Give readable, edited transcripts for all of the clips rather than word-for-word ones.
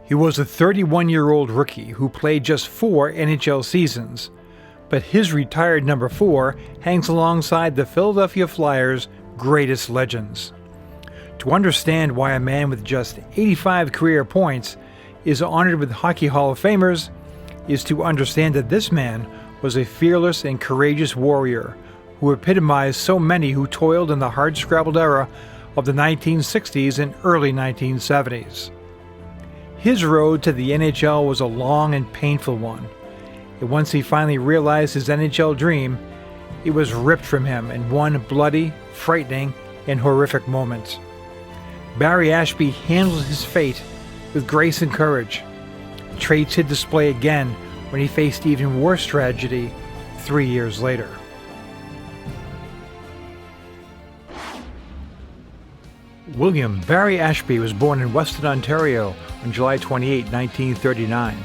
He was a 31-year-old rookie who played just 4 NHL seasons, but his retired number 4 hangs alongside the Philadelphia Flyers' greatest legends. To understand why a man with just 85 career points is honored with Hockey Hall of Famers is to understand that this man was a fearless and courageous warrior who epitomized so many who toiled in the hard-scrabbled era of the 1960s and early 1970s. His road to the NHL was a long and painful one, and once he finally realized his NHL dream, it was ripped from him in one bloody, frightening, and horrific moment. Barry Ashbee handled his fate with grace and courage, traits he'd display again when he faced even worse tragedy 3 years later. William Barry Ashbee was born in Western Ontario on July 28, 1939.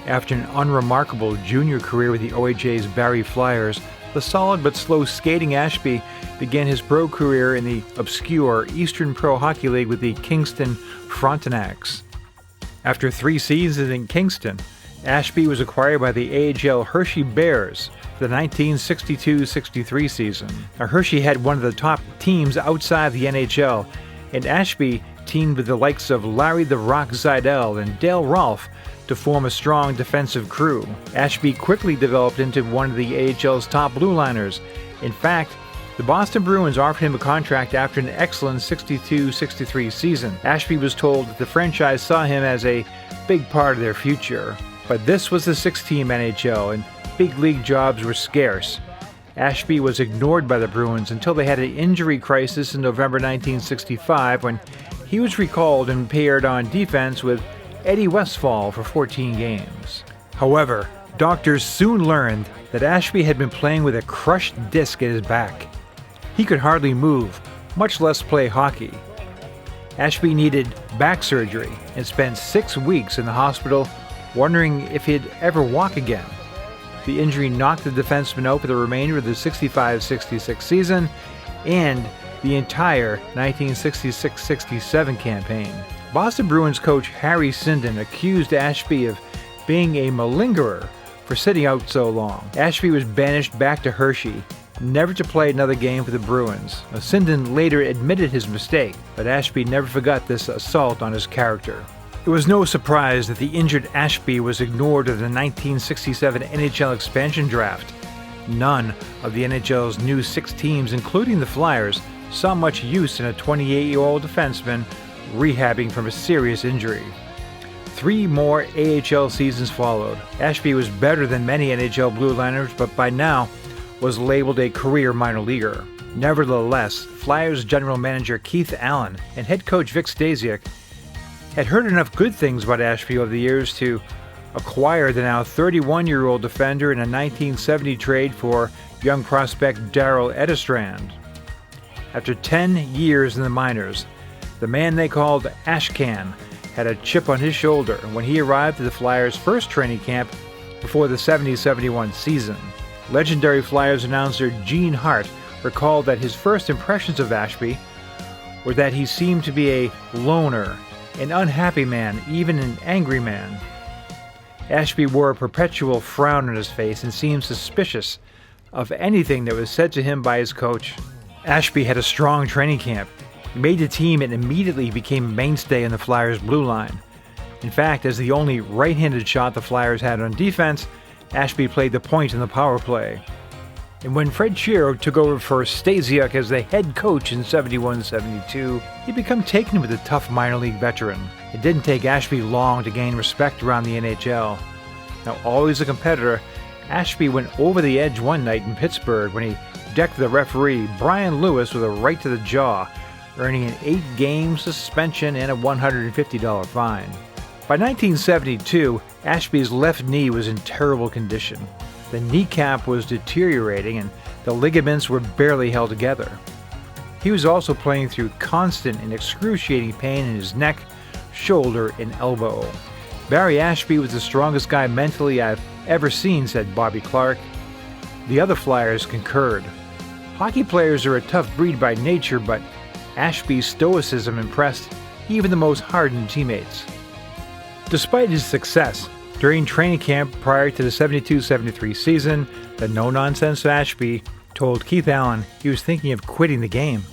After an unremarkable junior career with the OHA's Barrie Flyers, the solid but slow skating Ashbee began his pro career in the obscure Eastern Pro Hockey League with the Kingston Frontenacs. After 3 seasons in Kingston, Ashbee was acquired by the AHL Hershey Bears for the 1962-63 season. Now, Hershey had one of the top teams outside the NHL, and Ashbee teamed with the likes of Larry the Rock Zidell and Dale Rolfe to form a strong defensive crew. Ashbee quickly developed into one of the AHL's top blue liners. In fact, the Boston Bruins offered him a contract after an excellent 62-63 season. Ashbee was told that the franchise saw him as a big part of their future. But this was the 6-team NHL, and big league jobs were scarce. Ashbee was ignored by the Bruins until they had an injury crisis in November 1965 when he was recalled and paired on defense with Eddie Westfall for 14 games. However, doctors soon learned that Ashbee had been playing with a crushed disc at his back. He could hardly move, much less play hockey. Ashbee needed back surgery and spent 6 weeks in the hospital wondering if he'd ever walk again. The injury knocked the defenseman out for the remainder of the 65-66 season and the entire 1966-67 campaign. Boston Bruins coach Harry Sinden accused Ashbee of being a malingerer for sitting out so long. Ashbee was banished back to Hershey, never to play another game for the Bruins. Now, Sinden later admitted his mistake, but Ashbee never forgot this assault on his character. It was no surprise that the injured Ashbee was ignored in the 1967 NHL expansion draft. None of the NHL's new 6 teams, including the Flyers, saw much use in a 28-year-old defenseman rehabbing from a serious injury. 3 more AHL seasons followed. Ashbee was better than many NHL blue liners, but by now was labeled a career minor leaguer. Nevertheless, Flyers general manager Keith Allen and head coach Vic Stasiuk had heard enough good things about Ashbee over the years to acquire the now 31-year-old defender in a 1970 trade for young prospect Darryl Edestrand. After 10 years in the minors, the man they called Ashcan had a chip on his shoulder when he arrived at the Flyers' first training camp before the 70-71 season. Legendary Flyers announcer Gene Hart recalled that his first impressions of Ashbee were that he seemed to be a loner, an unhappy man, even an angry man. Ashbee wore a perpetual frown on his face and seemed suspicious of anything that was said to him by his coach. Ashbee had a strong training camp. He made the team and immediately became a mainstay in the Flyers' blue line. In fact, as the only right-handed shot the Flyers had on defense, Ashbee played the point in the power play. And when Fred Shero took over for Stasiuk as the head coach in 71-72, he'd become taken with a tough minor league veteran. It didn't take Ashbee long to gain respect around the NHL. Now, always a competitor, Ashbee went over the edge one night in Pittsburgh when he decked the referee, Brian Lewis, with a right to the jaw, earning an 8-game suspension and a $150 fine. By 1972, Ashbee's left knee was in terrible condition. The kneecap was deteriorating and the ligaments were barely held together. He was also playing through constant and excruciating pain in his neck, shoulder, and elbow. Barry Ashbee was the strongest guy mentally I've ever seen, said Bobby Clark. The other Flyers concurred. Hockey players are a tough breed by nature, but Ashbee's stoicism impressed even the most hardened teammates. Despite his success, during training camp prior to the 72-73 season, the no-nonsense Ashbee told Keith Allen he was thinking of quitting the game.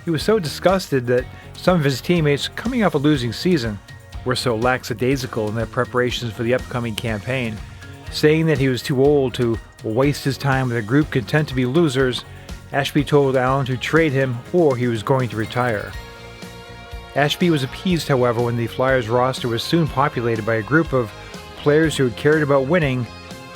He was so disgusted that some of his teammates, coming off a losing season, were so lackadaisical in their preparations for the upcoming campaign, saying that he was too old to waste his time with a group content to be losers. Ashbee told Allen to trade him or he was going to retire. Ashbee was appeased, however, when the Flyers roster was soon populated by a group of players who had cared about winning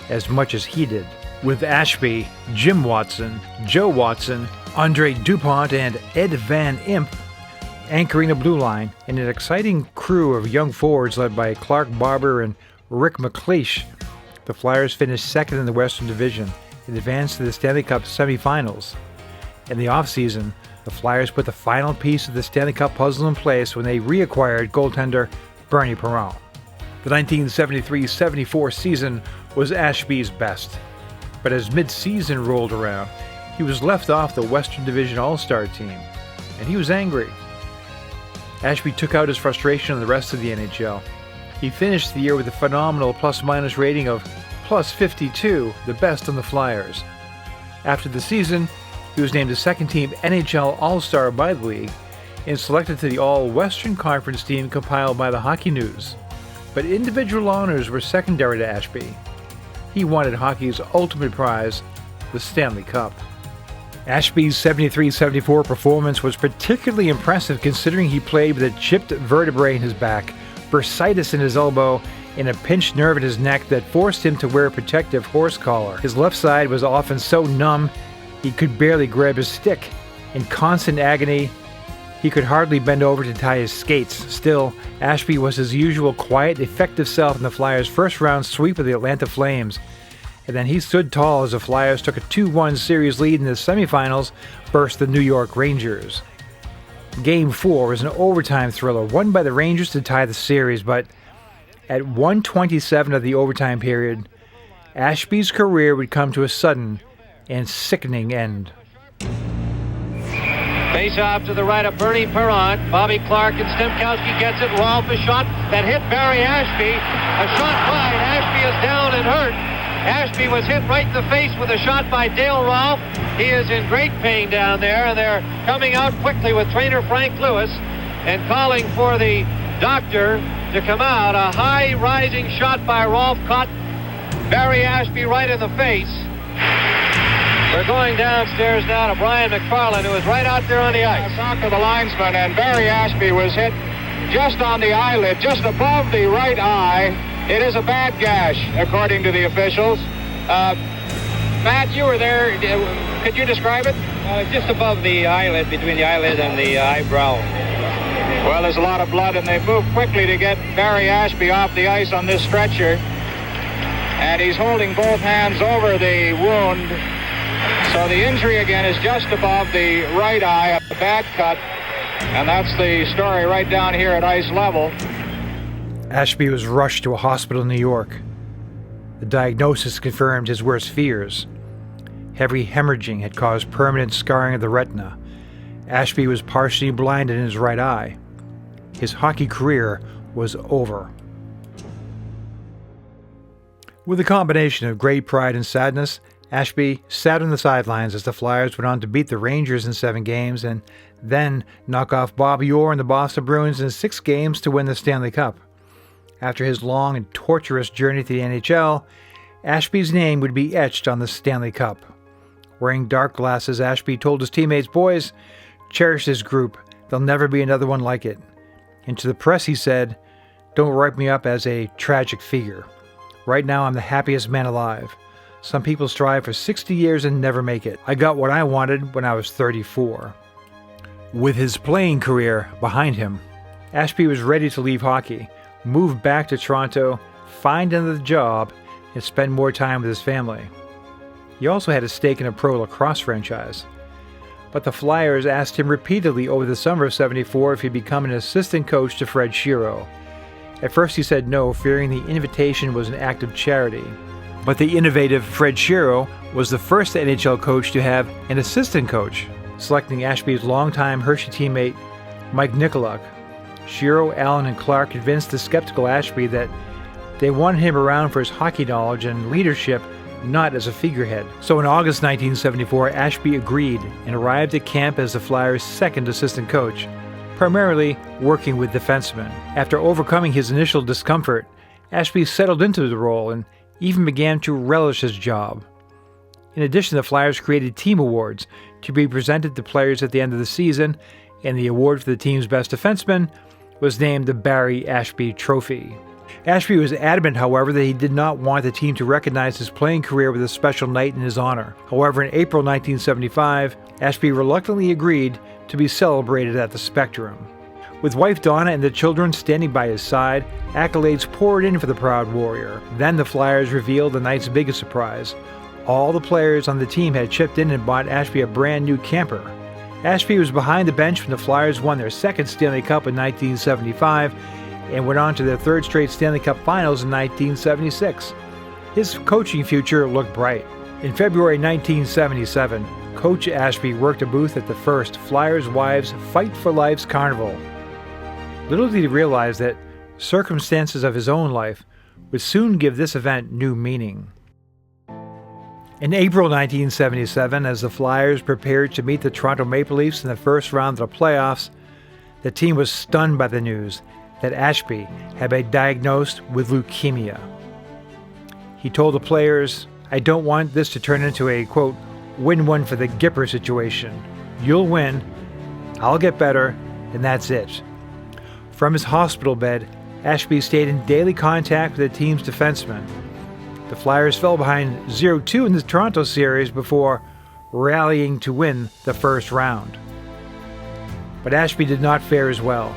as much as he did, with Ashbee, Jim Watson, Joe Watson, Andre Dupont, and Ed Van Imp anchoring the blue line, and an exciting crew of young forwards led by Clark Barber and Rick McLeish. The Flyers finished second in the Western Division and advanced to the Stanley Cup semifinals. In the offseason, the Flyers put the final piece of the Stanley Cup puzzle in place when they reacquired goaltender Bernie Parent. The 1973-74 season was Ashbee's best, but as mid-season rolled around, he was left off the Western Division All-Star team, and he was angry. Ashbee took out his frustration on the rest of the NHL. He finished the year with a phenomenal plus-minus rating of plus 52, the best on the Flyers. After the season, he was named the second-team NHL All-Star by the league and selected to the All-Western Conference team compiled by the Hockey News. But individual honors were secondary to Ashbee. He wanted hockey's ultimate prize, the Stanley Cup. Ashbee's 73-74 performance was particularly impressive considering he played with a chipped vertebrae in his back, bursitis in his elbow, and a pinched nerve in his neck that forced him to wear a protective horse collar. His left side was often so numb he could barely grab his stick. In constant agony, he could hardly bend over to tie his skates. Still, Ashbee was his usual quiet, effective self in the Flyers' first-round sweep of the Atlanta Flames. And then he stood tall as the Flyers took a 2-1 series lead in the semifinals versus the New York Rangers. Game 4 was an overtime thriller won by the Rangers to tie the series, but at 1:27 of the overtime period, Ashbee's career would come to a sudden and sickening end. Face off to the right of Bernie Parent. Bobby Clark and Stemkowski gets it. Rolf, a shot that hit Barry Ashbee. A shot wide. Ashbee is down and hurt. Ashbee was hit right in the face with a shot by Dale Rolf. He is in great pain down there. They're coming out quickly with trainer Frank Lewis and calling for the doctor to come out. A high rising shot by Rolf caught Barry Ashbee right in the face. We're going downstairs now to Brian McFarland, who is right out there on the ice. Talk to the linesman, and Barry Ashbee was hit just on the eyelid, just above the right eye. It is a bad gash, according to the officials. Matt, you were there. Could you describe it? Just above the eyelid, between the eyelid and the eyebrow. Well, there's a lot of blood, and they moved quickly to get Barry Ashbee off the ice on this stretcher. And he's holding both hands over the wound. So the injury again is just above the right eye, a bad cut. And that's the story right down here at ice level. Ashbee was rushed to a hospital in New York. The diagnosis confirmed his worst fears. Heavy hemorrhaging had caused permanent scarring of the retina. Ashbee was partially blind in his right eye. His hockey career was over. With a combination of great pride and sadness, Ashbee sat on the sidelines as the Flyers went on to beat the Rangers in 7 games and then knock off Bobby Orr and the Boston Bruins in 6 games to win the Stanley Cup. After his long and torturous journey to the NHL, Ashbee's name would be etched on the Stanley Cup. Wearing dark glasses, Ashbee told his teammates, "Boys, cherish this group. There'll never be another one like it." And to the press he said, "Don't write me up as a tragic figure. Right now I'm the happiest man alive. Some people strive for 60 years and never make it. I got what I wanted when I was 34. With his playing career behind him, Ashbee was ready to leave hockey, move back to Toronto, find another job, and spend more time with his family. He also had a stake in a pro lacrosse franchise. But the Flyers asked him repeatedly over the summer of '74 if he'd become an assistant coach to Fred Shero. At first he said no, fearing the invitation was an act of charity. But the innovative Fred Shero was the first NHL coach to have an assistant coach, selecting Ashbee's longtime Hershey teammate Mike Nikoluk. Shiro, Allen, and Clark convinced the skeptical Ashbee that they wanted him around for his hockey knowledge and leadership, not as a figurehead. So in August 1974, Ashbee agreed and arrived at camp as the Flyers' second assistant coach, primarily working with defensemen. After overcoming his initial discomfort, Ashbee settled into the role and even began to relish his job. In addition, the Flyers created team awards to be presented to players at the end of the season, and the award for the team's best defenseman was named the Barry Ashbee Trophy. Ashbee was adamant, however, that he did not want the team to recognize his playing career with a special night in his honor. However, in April 1975, Ashbee reluctantly agreed to be celebrated at the Spectrum. With wife Donna and the children standing by his side, accolades poured in for the proud warrior. Then the Flyers revealed the night's biggest surprise. All the players on the team had chipped in and bought Ashbee a brand new camper. Ashbee was behind the bench when the Flyers won their second Stanley Cup in 1975 and went on to their third straight Stanley Cup Finals in 1976. His coaching future looked bright. In February 1977, Coach Ashbee worked a booth at the first Flyers Wives Fight for Life's Carnival. Little did he realize that circumstances of his own life would soon give this event new meaning. In April 1977, as the Flyers prepared to meet the Toronto Maple Leafs in the first round of the playoffs, the team was stunned by the news that Ashbee had been diagnosed with leukemia. He told the players, "I don't want this to turn into a, quote, win one for the Gipper situation. You'll win, I'll get better, and that's it." From his hospital bed, Ashbee stayed in daily contact with the team's defensemen. The Flyers fell behind 0-2 in the Toronto series before rallying to win the first round. But Ashbee did not fare as well.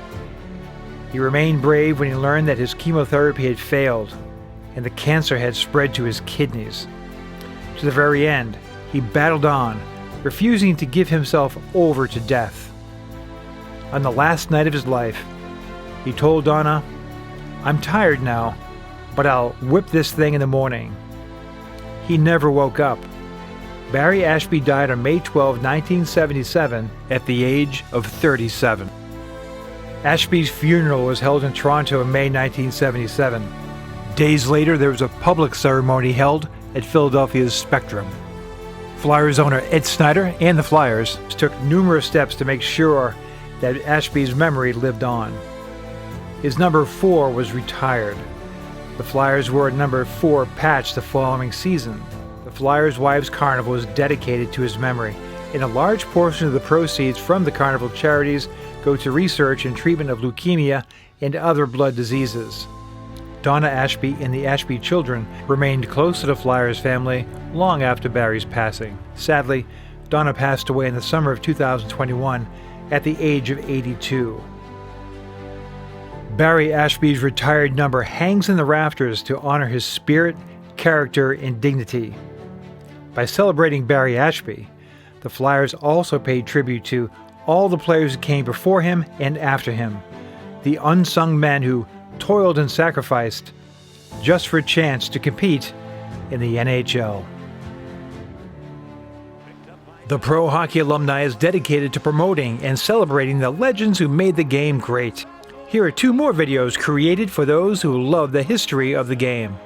He remained brave when he learned that his chemotherapy had failed and the cancer had spread to his kidneys. To the very end, he battled on, refusing to give himself over to death. On the last night of his life, he told Donna, "I'm tired now, but I'll whip this thing in the morning." He never woke up. Barry Ashbee died on May 12, 1977, at the age of 37. Ashbee's funeral was held in Toronto in May 1977. Days later, there was a public ceremony held at Philadelphia's Spectrum. Flyers owner Ed Snyder and the Flyers took numerous steps to make sure that Ashbee's memory lived on. His number 4 was retired. The Flyers wore a number 4 patch the following season. The Flyers Wives Carnival is dedicated to his memory, and a large portion of the proceeds from the carnival charities go to research and treatment of leukemia and other blood diseases. Donna Ashbee and the Ashbee children remained close to the Flyers family long after Barry's passing. Sadly, Donna passed away in the summer of 2021 at the age of 82. Barry Ashbee's retired number hangs in the rafters to honor his spirit, character, and dignity. By celebrating Barry Ashbee, the Flyers also paid tribute to all the players who came before him and after him, the unsung men who toiled and sacrificed just for a chance to compete in the NHL. The Pro Hockey Alumni is dedicated to promoting and celebrating the legends who made the game great. Here are 2 more videos created for those who love the history of the game.